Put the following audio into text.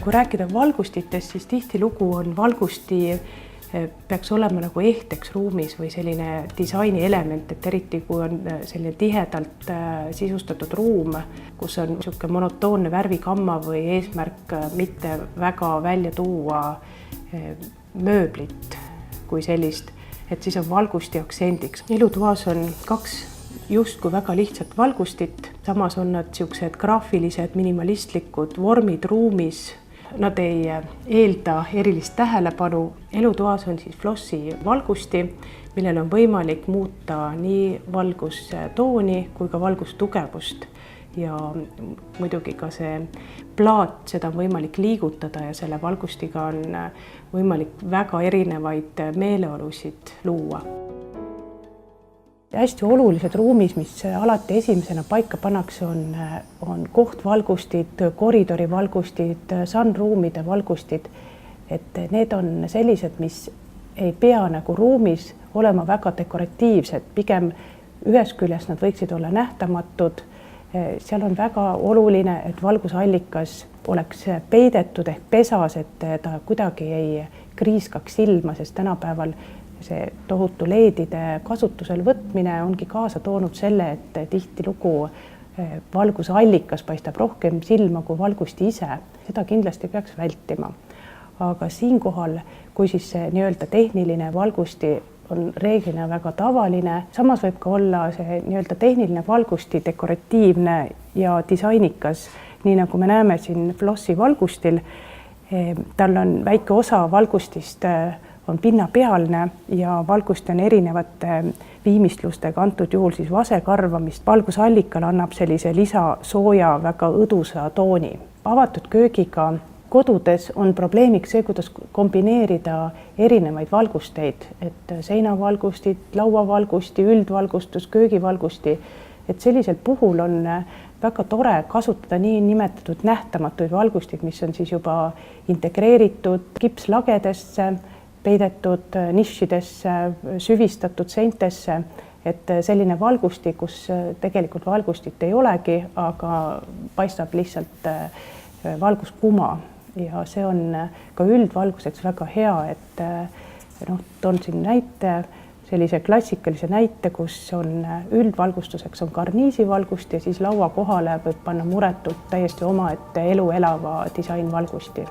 Kui rääkida valgustitest, siis tihtilugu on valgusti peaks olema nagu ehteks ruumis või selline disaini element, et eriti kui on selline tihedalt sisustatud ruum, kus on niisugune monotoonne värvigamma või eesmärk mitte väga välja tuua mööblit kui sellist, et siis on valgusti aktsendiks. Elutoas on 2 justkui väga lihtsat valgustit, samas on nad niisugused graafilised, minimalistlikud vormid ruumis. Nad ei eelda erilist tähelepanu. Elutoas on siis flossi valgusti, millel on võimalik muuta nii valgustooni kui ka valgustugevust. Ja muidugi ka see plaat, seda on võimalik liigutada ja selle valgustiga on võimalik väga erinevaid meeleolusid luua. Hästi olulised ruumis, mis alati esimesena paika pannakse, on kohtvalgustid, koridorivalgustid, sunruumide valgustid. Et need on sellised, mis ei pea nagu ruumis olema väga dekoratiivsed, pigem ühes küljes nad võiksid olla nähtamatud. Seal on väga oluline, et valgusallikas oleks peidetud ehk pesas, et ta kuidagi ei kriiskaks silma, sest tänapäeval see tohutu leedide kasutusel võtmine ongi kaasa toonud selle, et tihtilugu valgusallikas paistab rohkem silma kui valgusti ise. Seda kindlasti peaks vältima. Aga siinkohal, kui siis see nii-öelda tehniline valgusti on reeglina väga tavaline, samas võib ka olla see nii-öelda tehniline valgusti dekoratiivne ja disainikas, nii nagu me näeme siin flossi valgustil. Tal on väike osa valgustist on pinnapealne ja valgust on erinevate viimistlustega, antud juhul siis vasekarvamist. Valgusallikal annab sellise lisasooja väga õdusa tooni. Avatud köögiga kodudes on probleemiks see, kuidas kombineerida erinevaid valgusteid, et seinavalgustid, lauavalgusti, üldvalgustus, köögivalgusti. Et sellisel puhul on väga tore kasutada nii nimetatud nähtamatuid valgustid, mis on siis juba integreeritud kipslagedesse, peidetud nišidesse, süvistatud seintesse, et selline valgusti, kus tegelikult valgustit ei olegi, aga paistab lihtsalt valguskuma ja see on ka üldvalguseks väga hea, et toon siin näite, sellise klassikalise näite, kus on üldvalgustuseks on karniisivalgust ja siis laua kohale võib panna muretult täiesti omaette elu elava disainvalgusti.